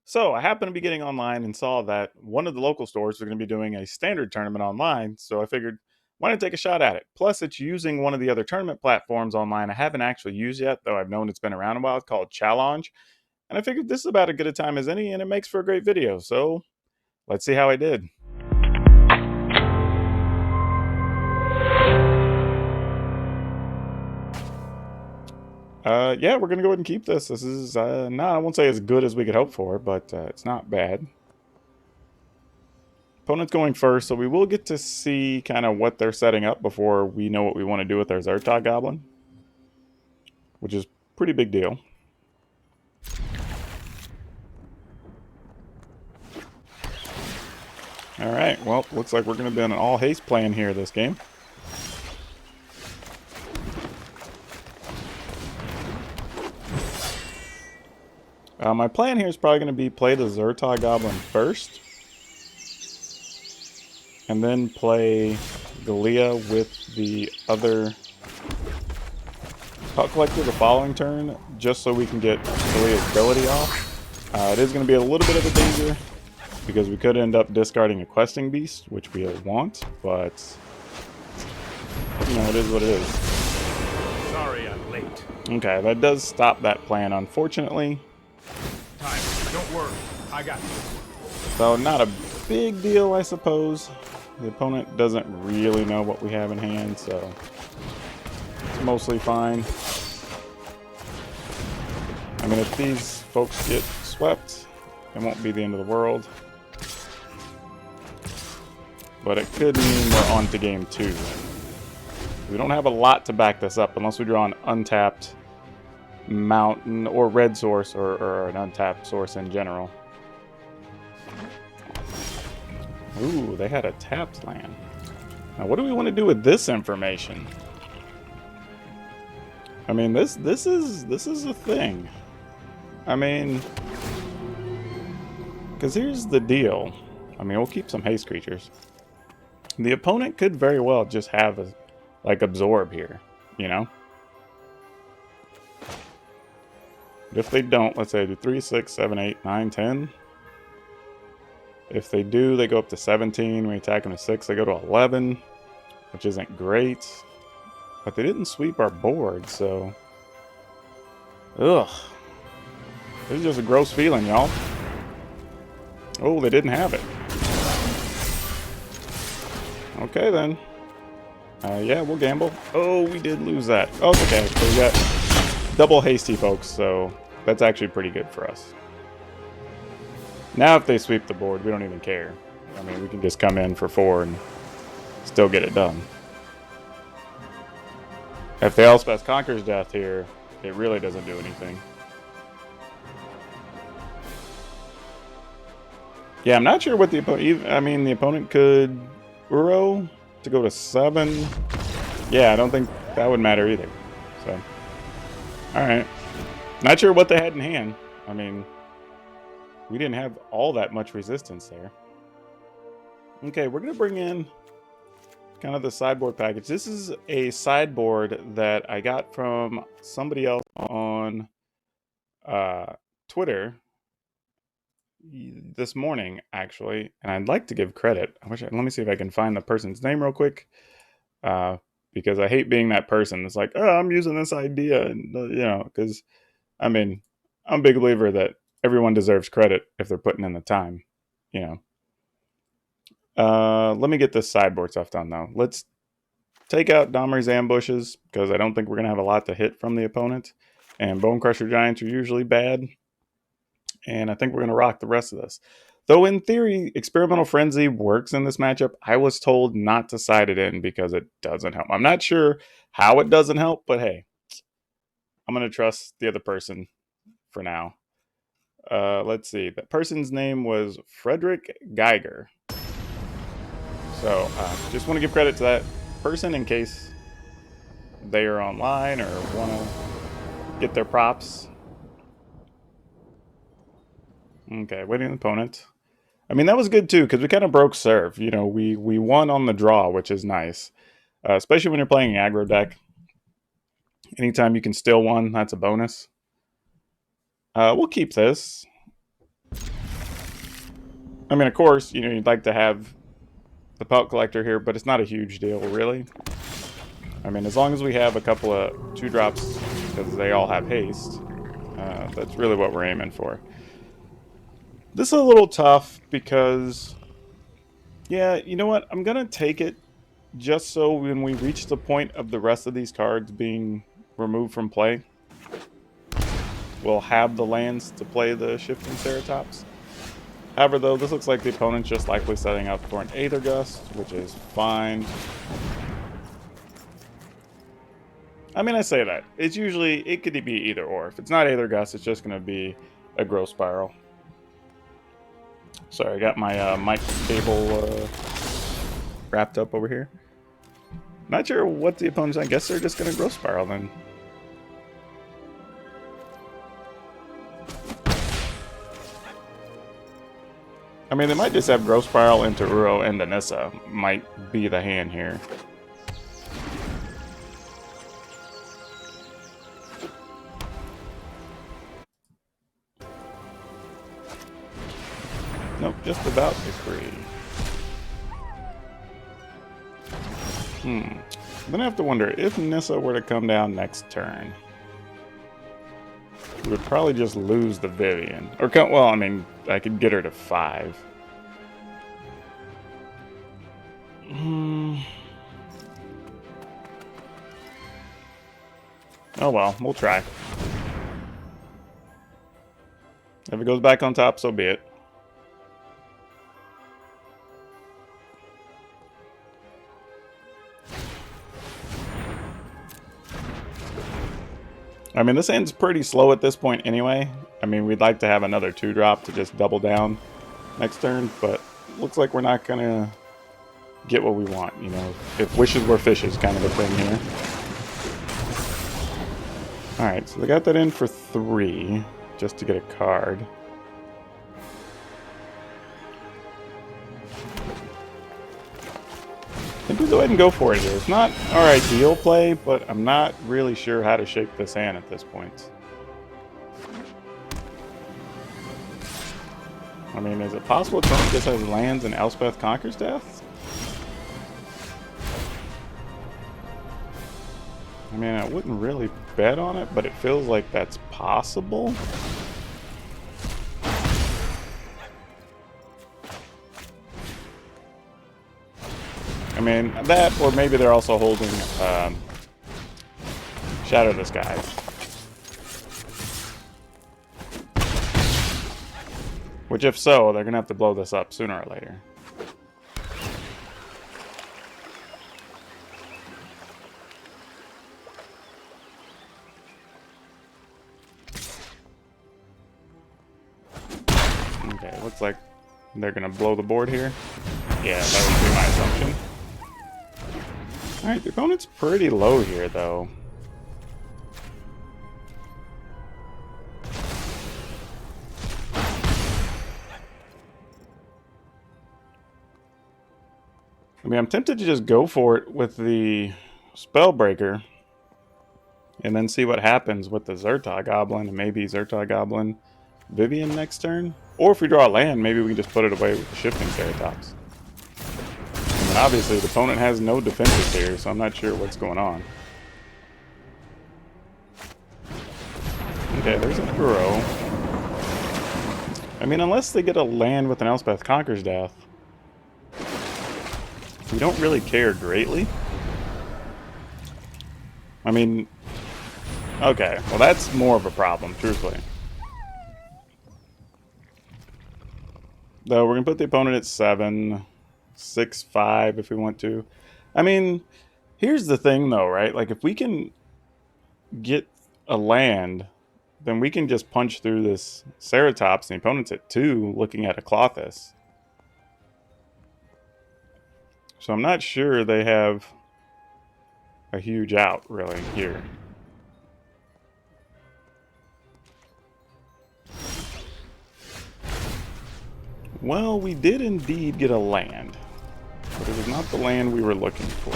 So I happened to be getting online and saw that one of the local stores was going to be doing a standard tournament online. So I figured, why not take a shot at it? Plus, it's using one of the other tournament platforms online I haven't actually used yet, though I've known it's been around a while. It's called Challonge. And I figured this is about as good a time as any, and it makes for a great video. So let's see how I did. Yeah, we're going to go ahead and keep this. This is not, I won't say as good as we could hope for, but it's not bad. Opponent's going first, so we will get to see kind of what they're setting up before we know what we want to do with their Zertog Goblin, which is pretty big deal. All right, well, looks like we're going to be on an all haste plan here this game. My plan here is probably going to be play the Zertog Goblin first, and then play Galea with the other Puck Collector the following turn, just so we can get Galea's ability off. It is going to be a little bit of a danger, because we could end up discarding a Questing Beast, which we want, but, you know, it is what it is. Sorry I'm late. Okay, that does stop that plan, unfortunately. Time. Don't worry. I got you. So, not a big deal, I suppose. The opponent doesn't really know what we have in hand, so it's mostly fine. I mean, if these folks get swept, it won't be the end of the world. But it could mean we're on to game 2. We don't have a lot to back this up unless we draw an untapped mountain or red source or an untapped source in general. Ooh, they had a tapped land. Now, what do we want to do with this information? I mean, this is a thing. I mean, because here's the deal. I mean, we'll keep some haste creatures. The opponent could very well just have a, like, absorb here, you know? But if they don't, let's say do 3, 6, 7, 8, 9, 10. If they do, they go up to 17. We attack them to 6, they go to 11, which isn't great. But they didn't sweep our board, so... Ugh. This is just a gross feeling, y'all. Oh, they didn't have it. Okay, then. Yeah, we'll gamble. Oh, we did lose that. Oh, it's okay. So we got double hasty, folks, so that's actually pretty good for us. Now if they sweep the board, we don't even care. I mean, we can just come in for 4 and still get it done. If they Elspeth Conquers Death here, it really doesn't do anything. Yeah, I'm not sure what the opponent... I mean, the opponent could Uro to go to 7. Yeah, I don't think that would matter either. So, alright. Not sure what they had in hand. I mean... We didn't have all that much resistance there. Okay, we're going to bring in kind of the sideboard package. This is a sideboard that I got from somebody else on Twitter this morning, actually. And I'd like to give credit. Let me see if I can find the person's name real quick. Because I hate being that person. It's like, oh, I'm using this idea. And, you know, because, I mean, I'm a big believer that everyone deserves credit if they're putting in the time, you know. Let me get this sideboard stuff done, though. Let's take out Domri's ambushes, because I don't think we're going to have a lot to hit from the opponent. And Bone Crusher Giants are usually bad. And I think we're going to rock the rest of this. Though in theory, Experimental Frenzy works in this matchup, I was told not to side it in because it doesn't help. I'm not sure how it doesn't help, but hey, I'm going to trust the other person for now. Let's see. That person's name was Frederick Geiger. So, just want to give credit to that person in case they are online or want to get their props. Okay, waiting on the opponent. I mean, that was good too, because we kind of broke serve. You know, we won on the draw, which is nice. Especially when you're playing an aggro deck. Anytime you can steal one, that's a bonus. We'll keep this. I mean, of course, you know, you'd like to have the Pelt Collector here, but it's not a huge deal, really. I mean, as long as we have a couple of 2-drops, because they all have haste, that's really what we're aiming for. This is a little tough because, yeah, you know what? I'm going to take it just so when we reach the point of the rest of these cards being removed from play, we'll have the lands to play the Shifting Ceratops. However, though, this looks like the opponent's just likely setting up for an Aether Gust, which is fine. I mean, I say that. It's usually, it could be either or. If it's not Aether Gust, it's just going to be a Growth Spiral. Sorry, I got my mic cable wrapped up over here. Not sure what the opponent's, I guess they're just going to Growth Spiral then. I mean, they might just have Growth Spiral into Uro and the Nissa. Might be the hand here. Nope, just about agree. Then I have to wonder, if Nissa were to come down next turn, we would probably just lose the Vivian. Or, well, I mean, I could get her to 5. Oh well, we'll try. If it goes back on top, so be it. I mean, this end's pretty slow at this point anyway. I mean, we'd like to have another 2-drop to just double down next turn, but looks like we're not going to get what we want, you know. If wishes were fishes kind of a thing here. Alright, so they got that in for 3, just to get a card. I think we go ahead and go for it here. It's not our ideal play, but I'm not really sure how to shape this hand at this point. I mean, is it possible Tony just has lands and Elspeth Conquers Death? I mean, I wouldn't really bet on it, but it feels like that's possible. I mean, that, or maybe they're also holding Shadow the Skies. Which, if so, they're going to have to blow this up sooner or later. Okay, looks like they're going to blow the board here. Yeah, that would be my assumption. Alright, the opponent's pretty low here, though. I mean, I'm tempted to just go for it with the Spellbreaker and then see what happens with the Zertog Goblin and maybe Zertog Goblin Vivian next turn. Or if we draw a land, maybe we can just put it away with the Shifting Ceratops. I mean, obviously, the opponent has no defenses here, so I'm not sure what's going on. Okay, there's an Uro. I mean, unless they get a land with an Elspeth Conquers Death, we don't really care greatly. I mean, okay, well that's more of a problem, truthfully. Though we're going to put the opponent at 7, 6, 5 if we want to. I mean, here's the thing though, right? Like if we can get a land, then we can just punch through this Ceratops and the opponent's at 2 looking at a Klothys. So I'm not sure they have a huge out, really, here. Well, we did indeed get a land, but it was not the land we were looking for.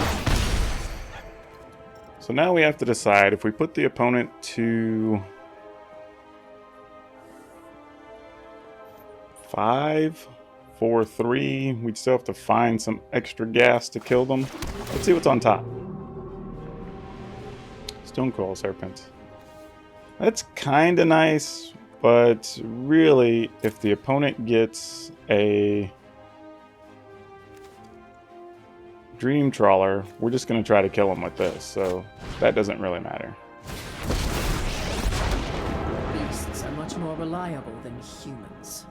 So now we have to decide if we put the opponent to 5, 4-3. We'd still have to find some extra gas to kill them. Let's see what's on top. Stone Coil Serpent. That's kind of nice, but really, if the opponent gets a Dream Trawler, we're just going to try to kill him with this, so that doesn't really matter. Beasts are much more reliable than humans.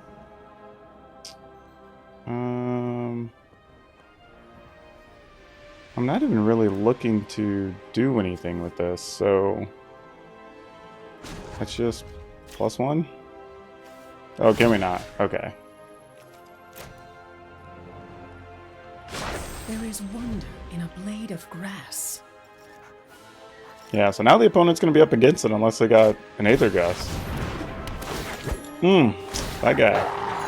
I'm not even really looking to do anything with this, so that's just +1. Oh, can we not? Okay. There is wonder in a blade of grass. Yeah, so now the opponent's going to be up against it unless they got an Aether Gust. That guy.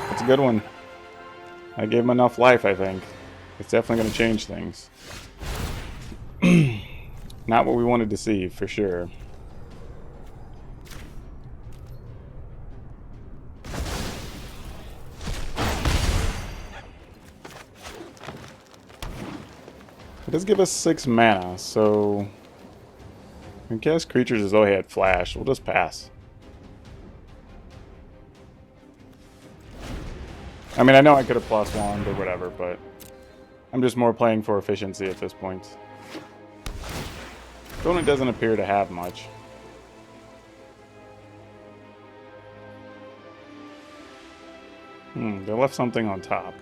That's a good one. I gave him enough life, I think. It's definitely going to change things. Not what we wanted to see, for sure. It does give us 6 mana, so I guess creatures as though he had flash. We'll just pass. I mean, I know I could have +1 or whatever, but I'm just more playing for efficiency at this point. Opponent doesn't appear to have much. They left something on top.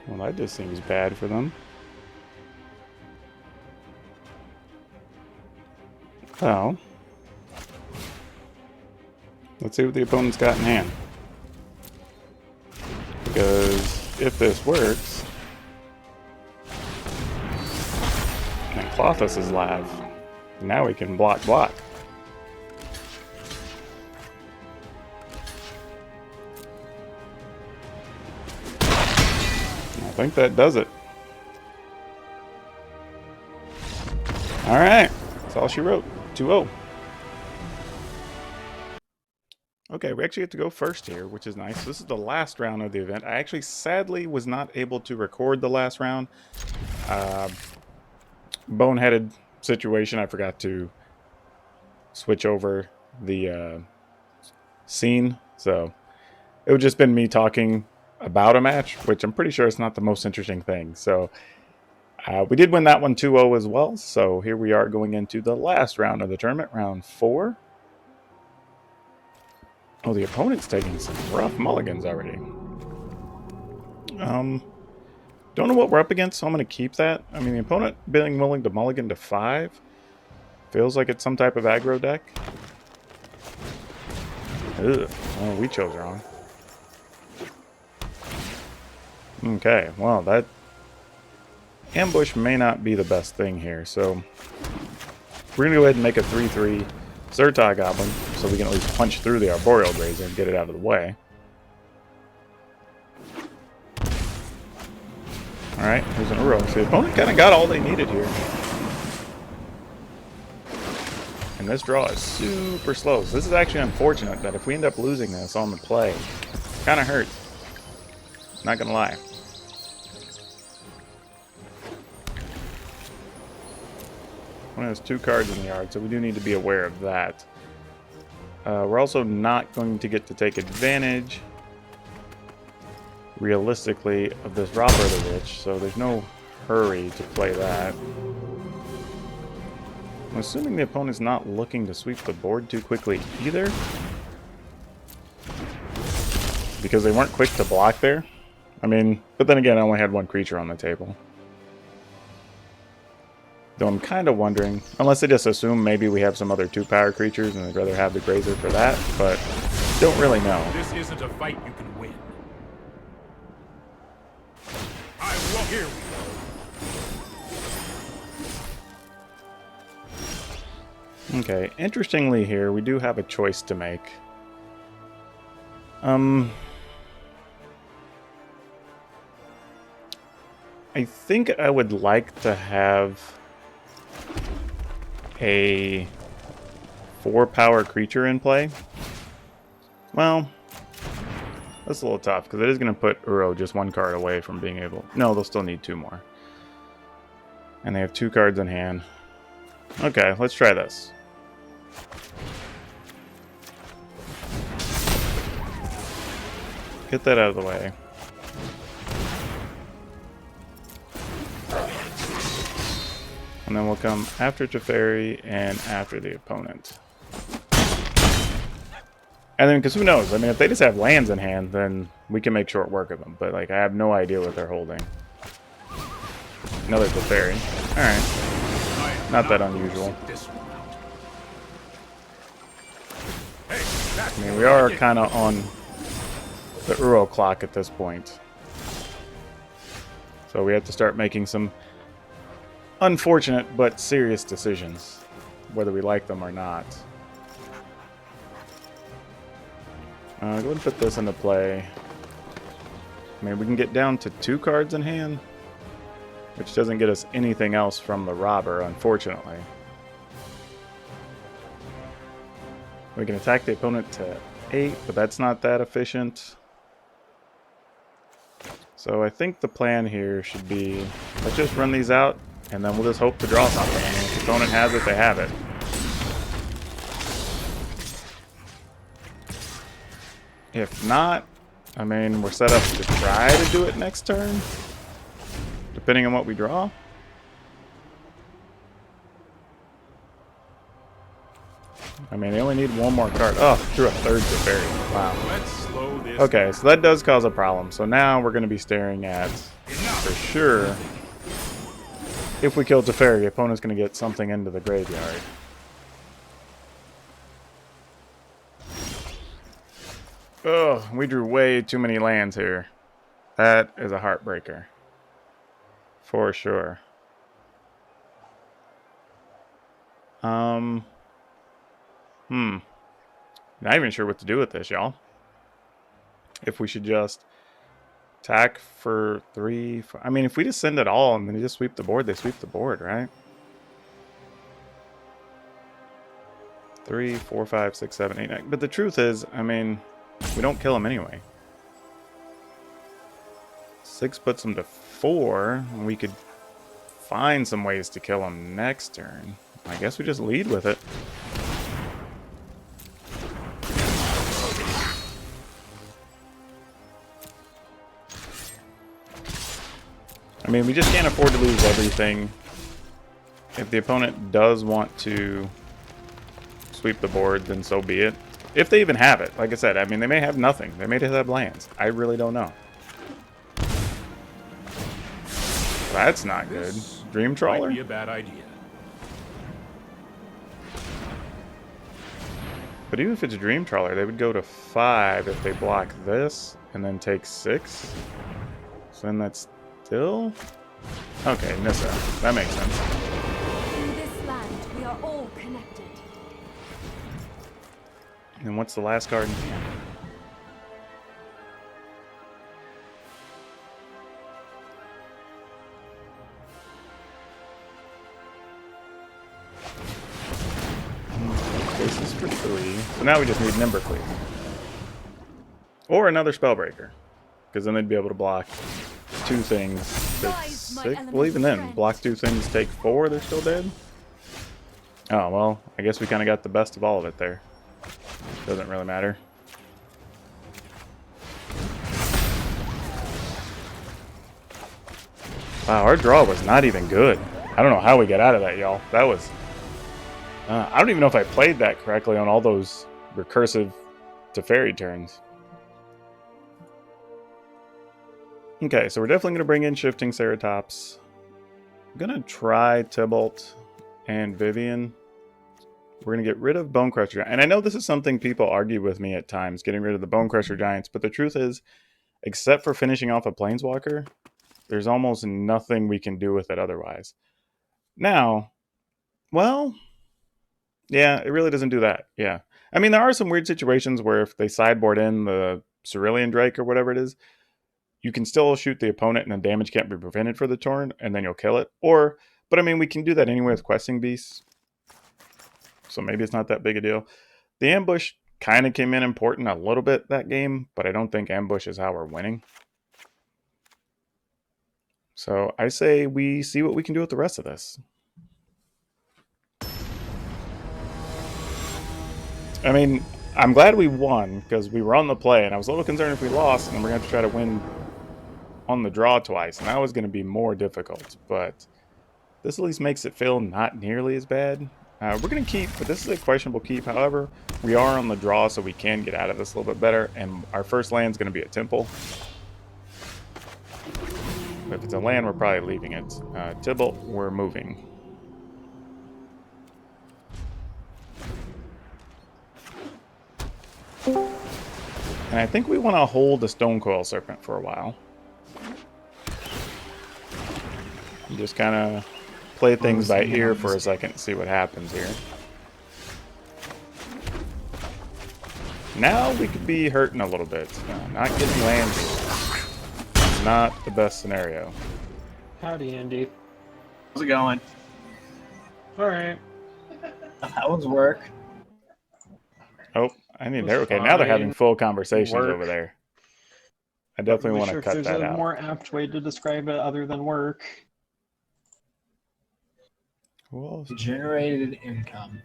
Well, that just seems bad for them. Well, let's see what the opponent's got in hand. Because if this works, then Klothys is live. Now we can block. I think that does it. Alright, that's all she wrote. 2-0. Okay, we actually get to go first here, which is nice. This is the last round of the event. I actually sadly was not able to record the last round. Boneheaded situation. I forgot to switch over the scene. So it would just been me talking about a match, which I'm pretty sure is not the most interesting thing. So we did win that one 2-0 as well. So here we are going into the last round of the tournament, round 4. Oh, the opponent's taking some rough mulligans already. Don't know what we're up against, so I'm going to keep that. I mean, the opponent being willing to mulligan to 5 feels like it's some type of aggro deck. Ugh. Oh, we chose wrong. Okay, well, that ambush may not be the best thing here, so we're going to go ahead and make a 3/3 Zertai Goblin, so we can at least punch through the Arboreal Grazer and get it out of the way. Alright, here's an Uro. So the opponent kind of got all they needed here. And this draw is super slow. So this is actually unfortunate that if we end up losing this on the play, kind of hurts. Not gonna lie. One has 2 cards in the yard, so we do need to be aware of that. We're also not going to get to take advantage, realistically, of this Robber of the Rich, so there's no hurry to play that. I'm assuming the opponent's not looking to sweep the board too quickly either, because they weren't quick to block there. I mean, but then again, I only had 1 creature on the table. Though I'm kind of wondering, unless they just assume maybe we have some other 2-power creatures and they'd rather have the Grazer for that, but don't really know. This isn't a fight you can win. I will. Here we go. Okay, interestingly here, we do have a choice to make. I think I would like to have a 4-power creature in play, well, that's a little tough because it is going to put Uro just 1 card away from being able... No, they'll still need 2 more. And they have 2 cards in hand. Okay, let's try this. Get that out of the way. And then we'll come after Teferi and after the opponent. And then, because who knows? I mean, if they just have lands in hand, then we can make short work of them. But, like, I have no idea what they're holding. Another Teferi. Alright. Not that unusual. I mean, we are kind of on the Uro clock at this point. So we have to start making some unfortunate but serious decisions, whether we like them or not. Go ahead and put this into play. I mean, we can get down to 2 cards in hand, which doesn't get us anything else from the robber, unfortunately. We can attack the opponent to 8, but that's not that efficient. So I think the plan here should be, let's just run these out, and then we'll just hope to draw something. I mean, if the opponent has it, they have it. If not, I mean, we're set up to try to do it next turn, depending on what we draw. I mean, they only need 1 more card. Oh, threw a 3rd Teferi. Wow. Let's slow this Okay, down. so that does cause a problem. So now we're going to be staring at, for sure, if we kill Teferi, the opponent's going to get something into the graveyard. Oh, we drew way too many lands here. That is a heartbreaker. For sure. Not even sure what to do with this, y'all. If we should just attack for 3... I mean, if we just send it all and then they just sweep the board, they sweep the board, right? 3, 4, 5, 6, 7, 8, 9. But the truth is, I mean, we don't kill them anyway. 6 puts them to 4. And we could find some ways to kill them next turn. I guess we just lead with it. I mean, we just can't afford to lose everything. If the opponent does want to sweep the board, then so be it. If they even have it. Like I said, I mean, they may have nothing. They may just have lands. I really don't know. That's not good. Dream Trawler? Might be a bad idea. But even if it's a Dream Trawler, they would go to 5 if they block this and then take 6. So then that's still... Okay, Nissa. That makes sense. In this land, we are all connected. And what's the last card in hand? This is for 3. So now we just need Nimber Cleave. Or another Spellbreaker. Because then they'd be able to block 2 things. Take 6. Well, even then, block 2 things, take 4, they're still dead? Oh, well, I guess we kind of got the best of all of it there. Doesn't really matter. Wow, our draw was not even good. I don't know how we got out of that, y'all. That was... I don't even know if I played that correctly on all those recursive Teferi turns. Okay, so we're definitely going to bring in Shifting Ceratops. I'm going to try Tybalt and Vivian. We're going to get rid of Bone Crusher. And I know this is something people argue with me at times, getting rid of the Bone Crusher Giants. But the truth is, except for finishing off a Planeswalker, there's almost nothing we can do with it otherwise. Now, well, yeah, it really doesn't do that. Yeah. I mean, there are some weird situations where if they sideboard in the Cerulean Drake or whatever it is, you can still shoot the opponent and the damage can't be prevented for the turn, and then you'll kill it. Or, but I mean, we can do that anyway with Questing Beasts. so maybe it's not that big a deal. The ambush kind of came in important a little bit that game, but I don't think ambush is how we're winning. So I say we see what we can do with the rest of this. I mean, I'm glad we won because we were on the play, and I was a little concerned if we lost, and we're going to have to try to win on the draw twice, and that was going to be more difficult. But this at least makes it feel not nearly as bad. We're going to keep, but this is a questionable keep. However, we are on the draw, so we can get out of this a little bit better, and our first land is going to be a temple. But if it's a land, we're probably leaving it. Tibble, we're moving. And I think we want to hold the Stone Coil Serpent for a while. And just kind of play things by ear for a second and see what happens here. Now we could be hurting a little bit. Not getting lands is not the best scenario. Howdy, Andy. How's it going? Alright. How was work? Oh, I need It there. was Okay, now they're fine. having full conversations Work. over there. I definitely want to cut There's that a out. more apt way to describe it other than work. Well, Generated income.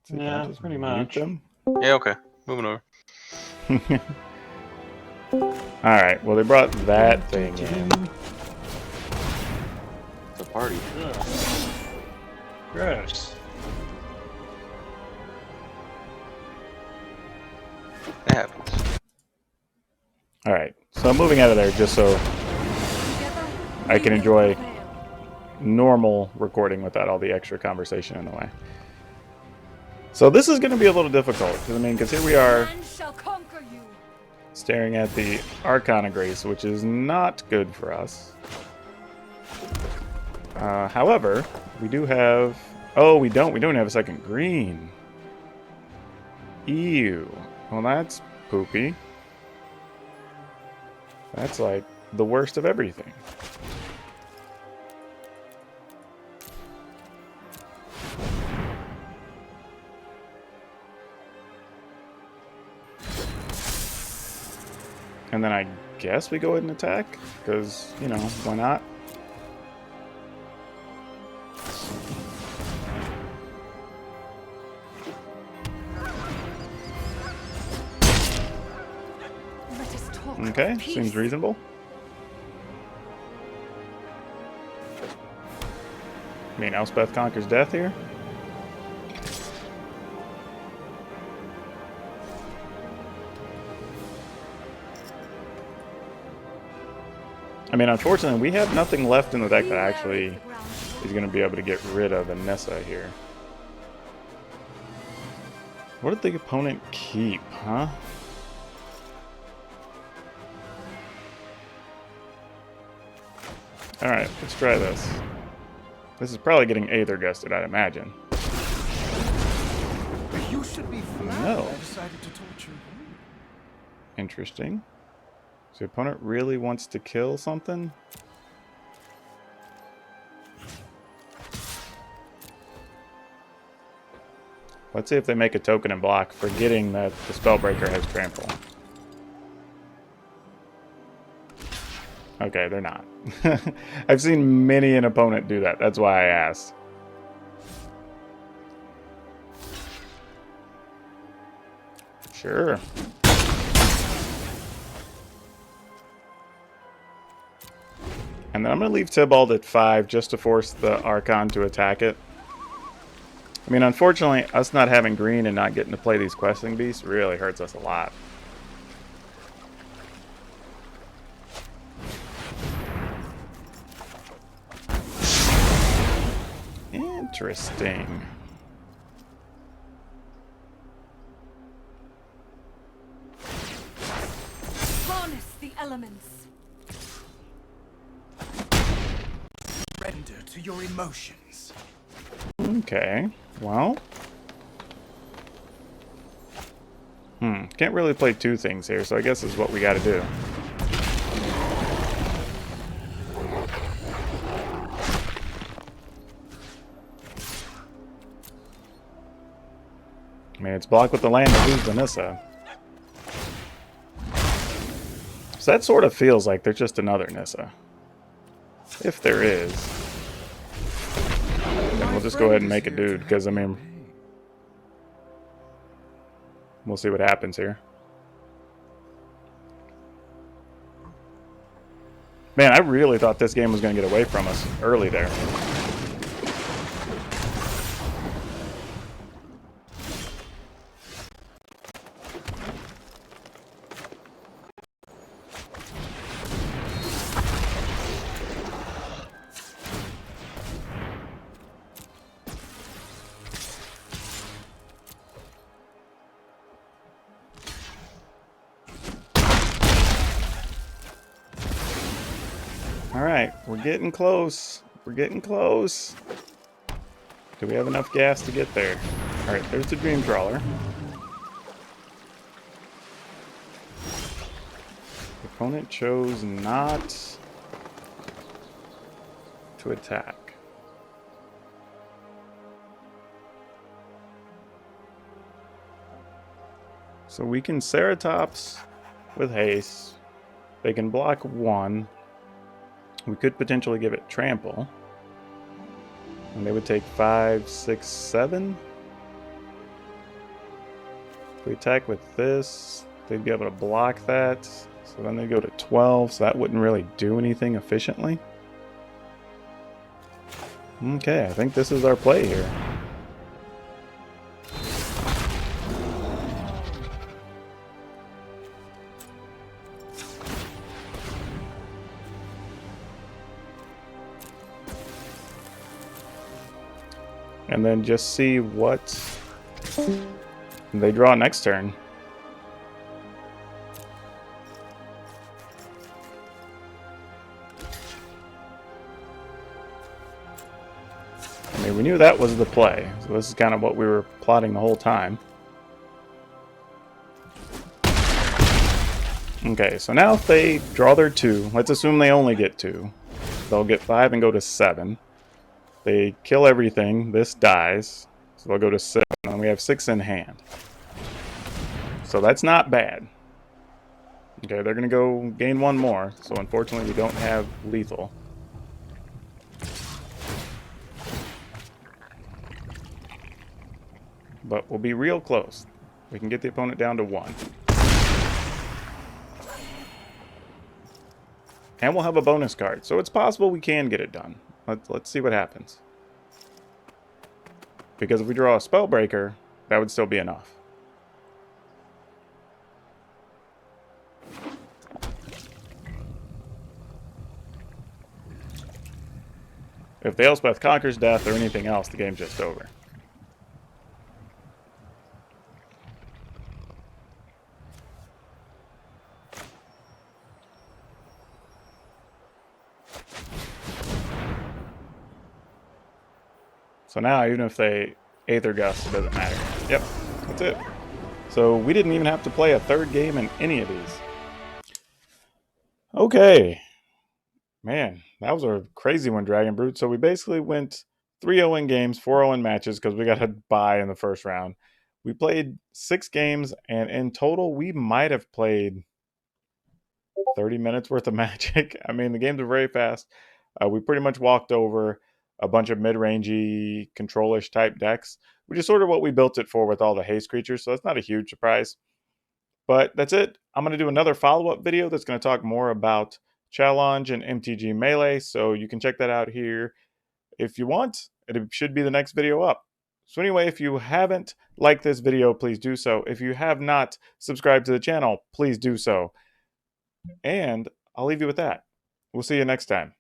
Yeah, pretty much. Them? Yeah, okay. Moving over. Alright, well they brought that thing in. It's a party. Ugh. Gross. It happens. Alright, so I'm moving out of there just so I can enjoy normal recording without all the extra conversation in the way. So this is going to be a little difficult, because here we are Man shall conquer you. staring at the Arcana of Grace, which is not good for us. However, we do have... Oh, we don't have a second green. Ew. Well, that's poopy. That's like the worst of everything. And then I guess we go ahead and attack, because, you know, why not? Let us talk. Okay, peace. seems reasonable. I mean, Elspeth conquers death here? I mean, unfortunately, we have nothing left in the deck that actually is going to be able to get rid of Anessa here. What did the opponent keep, huh? Alright, let's try this. This is probably getting Aether Gusted, I'd imagine. You should be flattered No. I decided to torture you. Interesting. So the opponent really wants to kill something? Let's see if they make a token and block, forgetting that the Spellbreaker has Trample. Okay, they're not. I've seen many an opponent do that. That's why I asked. Sure. And then I'm going to leave Tybalt at 5 just to force the Archon to attack it. I mean, unfortunately, us not having green and not getting to play these questing beasts really hurts us a lot. Interesting. Harness the elements. Surrender to your emotions. Okay, well. Can't really play two things here, so I guess this is what we gotta do. I mean, it's blocked with the land to lose the Nissa. So that sort of feels like there's just another Nissa. If there is. Then we'll just go ahead and make a dude, because, I mean, we'll see what happens here. Man, I really thought this game was going to get away from us early there. Alright, we're getting close. We're getting close. Do we have enough gas to get there? Alright, there's the Dream Trawler. The opponent chose not to attack. So we can Ceratops with haste. They can block one. We could potentially give it trample. And they would take 5, 6, 7. If we attack with this, they'd be able to block that. So then they go to 12, so that wouldn't really do anything efficiently. Okay, I think this is our play here. And then just see what they draw next turn. I mean, we knew that was the play, so this is kind of what we were plotting the whole time. Okay, so now if they draw their 2, let's assume they only get 2. They'll get 5 and go to 7. They kill everything. This dies. So they'll go to 7. And we have 6 in hand. So that's not bad. Okay, they're going to go gain 1 more. So unfortunately, we don't have lethal. But we'll be real close. We can get the opponent down to 1. And we'll have a bonus card. So it's possible we can get it done. Let's see what happens. Because if we draw a Spellbreaker, that would still be enough. If the Elspeth conquers death or anything else, the game's just over. So now, even if they Aether Gust, it doesn't matter. Yep, that's it. So we didn't even have to play a third game in any of these. Okay. Man, that was a crazy one, Dragon Brute. So we basically went 3-0 in games, 4-0 in matches, because we got a bye in the first round. We played 6 games, and in total, we might have played 30 minutes worth of Magic. I mean, the games are very fast. We pretty much walked over a bunch of mid-rangey, control-ish type decks, which is sort of what we built it for with all the haste creatures, so that's not a huge surprise. But that's it. I'm going to do another follow-up video that's going to talk more about Challonge and MTG Melee, so you can check that out here if you want. It should be the next video up. So anyway, if you haven't liked this video, please do so. If you have not subscribed to the channel, please do so. And I'll leave you with that. We'll see you next time.